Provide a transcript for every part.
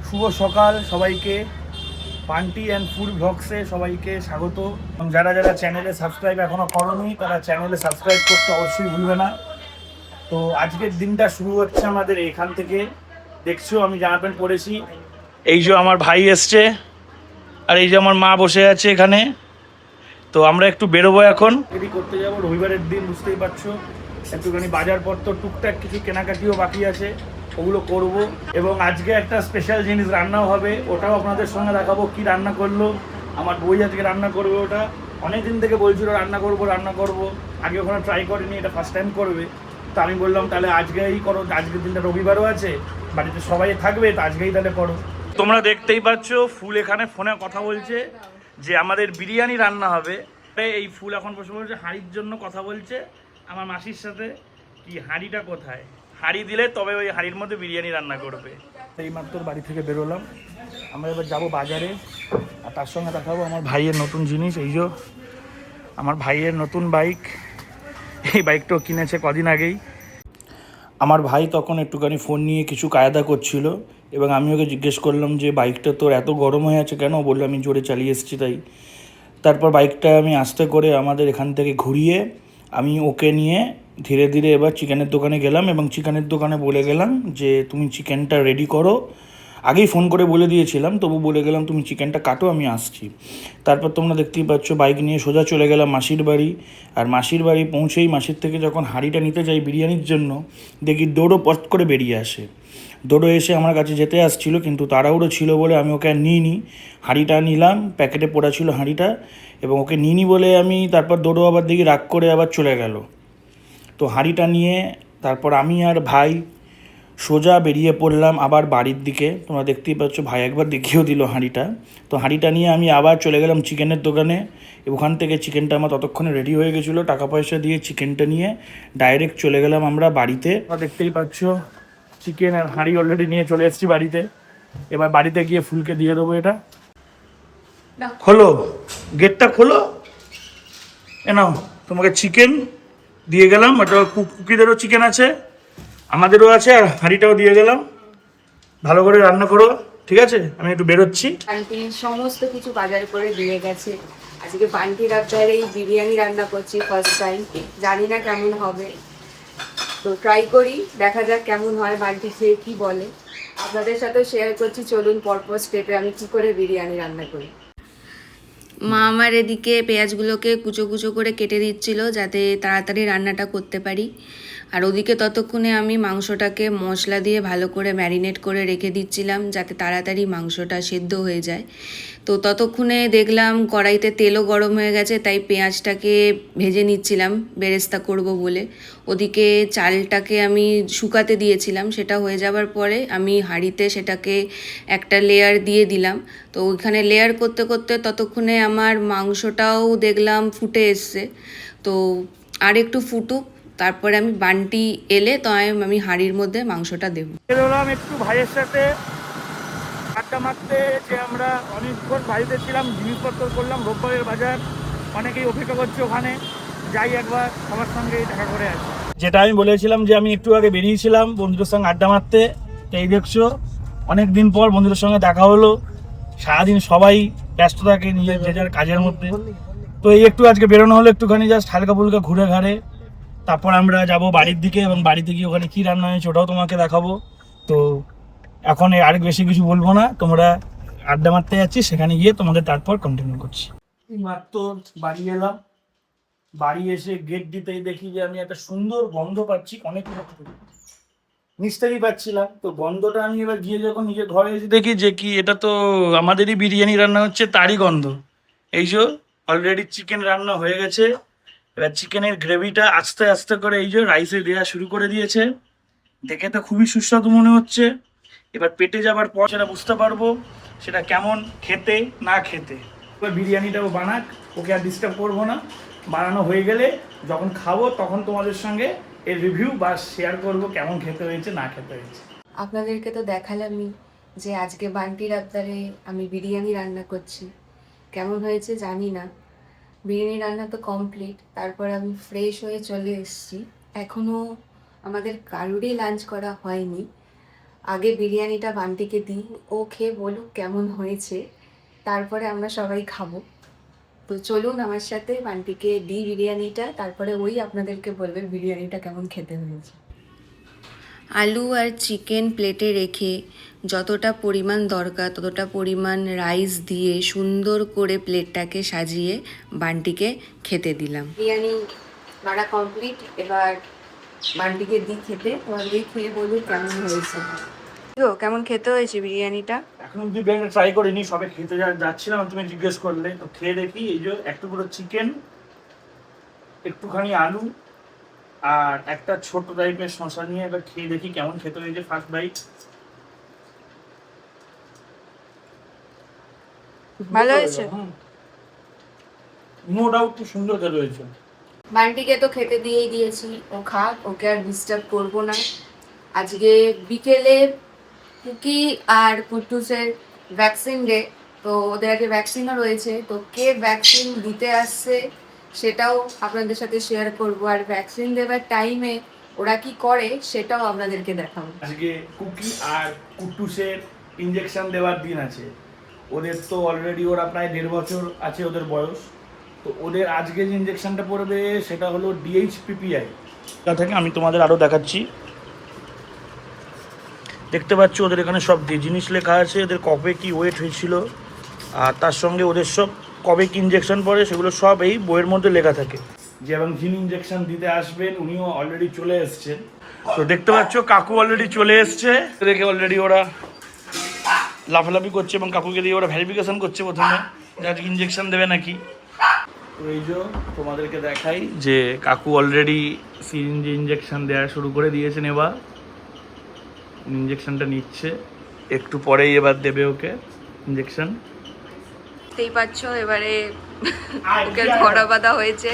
শুভ সকাল সবাইকে। পান্টি and food ব্লগসে সবাইকে স্বাগত। যারা যারা চ্যানেলে সাবস্ক্রাইব এখনও করোনি তারা চ্যানেলে সাবস্ক্রাইব করতে অবশ্যই ভুলবে না। তো আজকের দিনটা শুরু হচ্ছে আমাদের এখান থেকে। দেখছো আমি জামা প্যান্ট পরেছি, এই যে আমার ভাই এসছে আর এই যে আমার মা বসে আছে এখানে। তো আমরা একটু বেরোবো এখন, এটি করতে যাবো রবিবারের দিন, বুঝতেই পারছো। একটুখানি বাজারপত্র টুকটাক কিছু কেনাকাটিও বাকি আছে, ওগুলো করব। এবং আজকে একটা স্পেশাল জিনিস রান্নাও হবে, ওটাও আপনাদের সঙ্গে দেখাবো কি রান্না করলো আমার বই। আজকে রান্না করবে, ওটা অনেক দিন থেকে বলছিল রান্না করব। আগে ওখানে ট্রাই করিনি, এটা ফার্স্ট টাইম করবে। তো আমি বললাম তাহলে আজকেই করো, আজকের দিনটা রবিবারও আছে, বাড়িতে সবাই থাকবে, তো আজকেই তাহলে করো। তোমরা দেখতেই পাচ্ছ ফুল এখানে ফোনে কথা বলছে যে আমাদের বিরিয়ানি রান্না হবে। এই ফুল এখন বসে বলছে হাঁড়ির জন্য কথা বলছে আমার মাসির সাথে, কি হাঁড়িটা কোথায়, হাঁড়ি দিলে তবে ওই হাঁড়ির মধ্যে বিরিয়ানি রান্না করবে। এই মাত্র বাড়ি থেকে বেরোলাম, আমরা এবার যাবো বাজারে। আর তার সঙ্গে দেখাবো আমার ভাইয়ের নতুন জিনিস। এই যে আমার ভাইয়ের নতুন বাইক, এই বাইকটাও কিনেছে কদিন আগেই। আমার ভাই তখন একটুখানি ফোন নিয়ে কিছু কায়দা করছিল এবং আমি ওকে জিজ্ঞেস করলাম যে বাইকটা তোর এত গরম হয়ে আছে কেন? বললো আমি জোরে চালিয়ে এসেছি তাই। তারপর বাইকটা আমি আস্তে করে আমাদের এখান থেকে ঘুরিয়ে আমি ওকে নিয়ে ধীরে ধীরে এবার চিকেনের দোকানে গেলাম এবং চিকেনের দোকানে বলে গেলাম যে তুমি চিকেনটা রেডি করো। আগেই ফোন করে বলে দিয়েছিলাম, তবু বলে গেলাম তুমি চিকেনটা কাটো, আমি আসছি। তারপর তোমরা দেখতেই পাচ্ছ বাইক নিয়ে সোজা চলে গেলাম মাসির বাড়ি। আর মাসির বাড়ি পৌঁছেই মাসির থেকে যখন হাঁড়িটা নিতে যাই বিরিয়ানির জন্য, দেখি দৌড়ো পট করে বেরিয়ে আসে। দৌড়ো এসে আমার কাছে যেতে আসছিল, কিন্তু তাড়াহুড়ো ছিল বলে আমি ওকে আর নিইনি। হাঁড়িটা নিলাম, প্যাকেটে পড়া ছিল হাঁড়িটা, এবং ওকে নিইনি বলে আমি তারপর দৌড়ো আবার দেখি রাগ করে আবার চলে গেল। তো হাঁড়িটা নিয়ে তারপর আমি আর ভাই সোজা বেরিয়ে পড়লাম আবার বাড়ির দিকে। তোমরা দেখতেই পাচ্ছ ভাই একবার দেখিয়েও দিল হাঁড়িটা। তো হাঁড়িটা নিয়ে আমি আবার চলে গেলাম চিকেনের দোকানে। ওখান থেকে চিকেনটা আমার ততক্ষণে রেডি হয়ে গেছিলো, টাকা পয়সা দিয়ে চিকেনটা নিয়ে ডাইরেক্ট চলে গেলাম আমরা বাড়িতে। তোমরা দেখতেই পাচ্ছ চিকেন আর হাঁড়ি অলরেডি নিয়ে চলে এসেছি বাড়িতে। এবার বাড়িতে গিয়ে ফুলকে দিয়ে দেবো। এটা খোলো, গেটটা খোলো। এ নাও তোমাকে চিকেন দিয়ে গেলাম, ওটা কুকিদেরও চিকেন আছে, আমাদেরও আছে, আর হাঁড়িটাও দিয়ে গেলাম। ভালো করে রান্না করো, ঠিক আছে? আমি একটু বেরোচ্ছি। আন্টি সমস্ত কিছু বাজার করে দিয়ে গেছে। আজকে বান্টির আপনার এই বিরিয়ানি রান্না করছি ফার্স্ট টাইম, জানি না কেমন হবে, তো ট্রাই করি, দেখা যাক কেমন হয়, বান্টি খেয়ে কি বলে। আপনাদের সাথে শেয়ার করছি, চলুন পরপর স্টেপে আমি কি করে বিরিয়ানি রান্না করি। মা আমার এদিকে পেঁয়াজগুলোকে কুচো কুচো করে কেটে দিচ্ছিল যাতে তাড়াতাড়ি রান্নাটা করতে পারি, আর ওদিকে ততক্ষণে আমি মাংসটাকে মশলা দিয়ে ভালো করে ম্যারিনেট করে রেখে দিচ্ছিলাম যাতে তাড়াতাড়ি মাংসটা সেদ্ধ হয়ে যায়। তো ততক্ষণে দেখলাম কড়াইতে তেলও গরম হয়ে গেছে, তাই পেঁয়াজটাকে ভেজে নিচ্ছিলাম বেরেস্তা করব বলে। ওদিকে চালটাকে আমি শুকাতে দিয়েছিলাম, সেটা হয়ে যাবার পরে আমি হাঁড়িতে সেটাকে একটা লেয়ার দিয়ে দিলাম। তো ওইখানে লেয়ার করতে করতে ততক্ষণে আমার মাংসটাও দেখলাম ফুটে এসছে। তো আর একটু ফুটুক, তারপরে আমি বান্টি এলে তো আমি হাঁড়ির মধ্যে মাংসটা দেবো। বেরোলাম একটু ভাইয়ের সাথে আড্ডা মারতে, যে আমরা অনেকক্ষণ বাড়িতে ছিলাম, জিনিসপত্র করলাম রোববারের বাজার। অনেকেই অপেক্ষা করছে ওখানে, যাই একবার সবার সঙ্গে দেখা করে আসি। যেটা আমি বলেছিলাম যে আমি একটু আগে বেরিয়েছিলাম বন্ধুদের সঙ্গে আড্ডা মারতে, এই দেখছো অনেক দিন পর বন্ধুদের সঙ্গে দেখা হলো। সারাদিন সবাই ব্যস্ত থাকে নিজের যে যার কাজের মধ্যে, তো এই একটু আজকে বেরোনো হলো, একটুখানি জাস্ট হালকা ফুলকা ঘুরে ঘাড়ে। তারপর আমরা যাব বাড়ির দিকে, এবং বাড়িতে গিয়ে ওখানে কী রান্না হয়েছে ওটাও তোমাকে দেখাবো। তো এখন আর বেশি কিছু বলবো না, তোমরা আড্ডা মারতে যাচ্ছি, সেখানে গিয়ে তোমাদের তারপর কন্টিনিউ করছি। মাত্র বাড়ি এলাম, বাড়ি এসে গেট দিতেই দেখি যে আমি একটা সুন্দর গন্ধ পাচ্ছি, অনেক নিচ থেকেই পাচ্ছিলাম। তো গন্ধটা আমি এবার গিয়ে যখন নিজের ঘরে এসে দেখি যে কি এটা তো আমাদেরই বিরিয়ানি রান্না হচ্ছে, তারই গন্ধ। এই যে অলরেডি চিকেন রান্না হয়ে গেছে, এবার চিকেনের গ্রেভিটা আস্তে আস্তে করে এই যে রাইসে দেওয়া শুরু করে দিয়েছে। দেখে তো খুবই সুস্বাদু মনে হচ্ছে। এবার পেটে যাবার পর সেটা বুঝতে পারবো সেটা কেমন খেতে না খেতে। এবার বিরিয়ানিটাও বানাক, ওকে আর ডিস্টার্ব করবো না। বানানো হয়ে গেলে যখন খাবো তখন তোমাদের সঙ্গে এর রিভিউ বা শেয়ার করবো কেমন খেতে হয়েছে না খেতে হয়েছে। আপনাদেরকে তো দেখালামই যে আজকে বান্টির আবদারে আমি বিরিয়ানি রান্না করছি, কেমন হয়েছে জানি না। বিরিয়ানি রান্না তো কমপ্লিট, তারপর আমি ফ্রেশ হয়ে চলে এসেছি। এখনও আমাদের কারোরই লাঞ্চ করা হয়নি। আগে বিরিয়ানিটা বান্টিকে দিই, ও খেয়ে বলুক কেমন হয়েছে, তারপরে আমরা সবাই খাবো। তো চলুন আমার সাথে বান্টিকে দিই বিরিয়ানিটা, তারপরে ওই আপনাদেরকে বলবে বিরিয়ানিটা কেমন খেতে হয়েছে। আলু আর চিকেন প্লেটে রেখে যতটা পরিমাণ দরকার ততটা পরিমাণ রাইস দিয়ে সুন্দর করে প্লেটটাকে সাজিয়ে বান্টিকে খেতে দিলাম। বিরিয়ানি বাড়া কমপ্লিট, এবার বান্টিকে দিই খেতে, এবার খেয়ে বলুন কেমন হয়েছে। কেমন খেতে হয়েছে বিরিয়ানিটা? এখন অব্দি বিরিয়ানি ট্রাই করিনি, সবে খেতে যাচ্ছিলাম, তুমি জিজ্ঞেস করলে তো খেয়ে দেখি। এই যে একটু পুরো চিকেন, একটুখানি আলু আর একটা ছোট টাইপের শসা নিয়ে এবার খেয়ে দেখি কেমন খেতে হয়েছে ফার্স্ট বাইট। ভালো হয়েছে, নো ডাউট খুব সুন্দর খেতে হয়েছে। বান্টিকে তো খেতে দিয়েই দিয়েছি, ও খাক, ওকে আর ডিস্টার্ব করবো না। আজকে বিকেলে কুকি আর কুট্টুসের ভ্যাকসিন ডে, তো ওদের আগে ভ্যাকসিনও রয়েছে, তো কে ভ্যাকসিন দিতে আসছে সেটাও আপনাদের সাথে শেয়ার করব, আর ভ্যাকসিন দেওয়ার টাইমে ওরা কি করে সেটাও আপনাদেরকে দেখাবো। আজকে কুকি আর কুট্টুসের ইঞ্জেকশন দেওয়ার দিন আছে। ওদের তো অলরেডি ওরা প্রায় 1.5 বছর আছে ওদের বয়স। তো ওদের আজকে যে ইঞ্জেকশনটা পড়বে সেটা হলো DHPPI। তা থেকে আমি তোমাদের আরও দেখাচ্ছি। দেখতে পাচ্ছ ওদের এখানে সব জিনিস লেখা আছে, ওদের কবে কি ওয়েট হয়েছিল আর তার সঙ্গে ওদের সব কবে কি ইঞ্জেকশন পড়ে সেগুলো সব এই বইয়ের মধ্যে লেখা থাকে। যে এবং যিনি ইঞ্জেকশন দিতে আসবেন উনিও অলরেডি চলে এসছেন। তো দেখতে পাচ্ছ কাকু অলরেডি চলে এসছে, দেখে অলরেডি ওরা লাফালাফি করছে এবং কাকুকে দিয়ে ওরা ভেরিফিকেশন করছে প্রথমে যে আজকে ইঞ্জেকশন দেবে নাকি। তো এই যে তোমাদেরকে দেখাই যে কাকু অলরেডি সিরিঞ্জে ইঞ্জেকশন দেওয়া শুরু করে দিয়েছেন। এবার ইঞ্জেকশনটা নিচ্ছে, একটু পরেই এবার দেবে ওকে ইঞ্জেকশন। দেখতেই পাচ্ছ এবারে ওকে ধরা বাঁধা হয়েছে,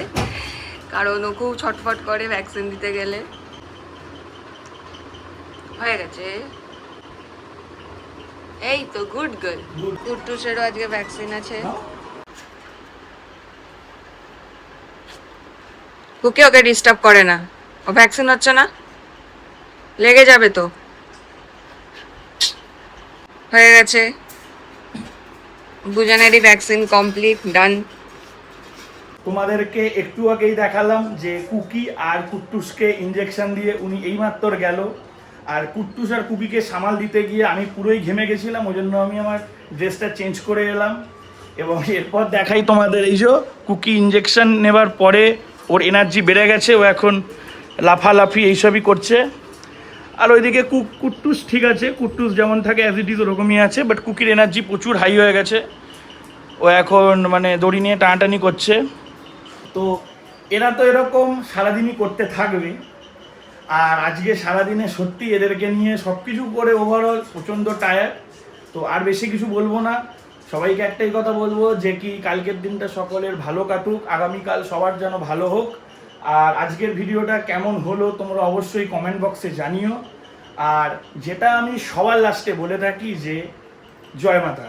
কারণ ও খুব ছটফট করে ভ্যাকসিন দিতে গেলে। হয়ে গেছে, এই তো গুড গার্ল। কুট্টুসেরও আজকে ভ্যাকসিন আছে। কুকি ওকে ডিস্টার্ব করে না, ও ভ্যাকসিন হচ্ছে না, লেগে যাবে তো। হয়ে গেছে, দুজনেরই ভ্যাকসিন কমপ্লিট, ডান। তোমাদেরকে একটু আগেই দেখালাম যে কুকি আর কুট্টুসকে ইঞ্জেকশন দিয়ে উনি এইমাত্র গেল। আর কুট্টুস আর কুকিকে সামাল দিতে গিয়ে আমি পুরোই ঘেমে গেছিলাম, ওই জন্য আমি আমার ড্রেসটা চেঞ্জ করে এলাম। এবং এরপর দেখাই তোমাদের এই যে কুকি ইঞ্জেকশন নেবার পরে ওর এনার্জি বেড়ে গেছে, ও এখন লাফালাফি এইসবই করছে। আর ওইদিকে কুট্টুস ঠিক আছে, কুট্টুস যেমন থাকে অ্যাজ ইট ইজ ওরকমই আছে, বাট কুকির এনার্জি প্রচুর হাই হয়ে গেছে, ও এখন মানে দড়ি নিয়ে টানাটানি করছে। তো এরা তো এরকম সারাদিনই করতে থাকবে। আর আজকে সারাদিনে সত্যি এদেরকে নিয়ে সব কিছু করে ওভারঅল প্রচণ্ড টায়ার্ড। তো আর বেশি কিছু বলবো না, সবাইকে একটাই কথা বলবো যে কি কালকের দিনটা সকলের ভালো কাটুক, আগামীকাল সবার যেন ভালো হোক। আর আজকের ভিডিওটা কেমন হলো তোমরা অবশ্যই কমেন্ট বক্সে জানিও। আর যেটা আমি সবার লাস্টে বলে থাকি যে জয় মাতা।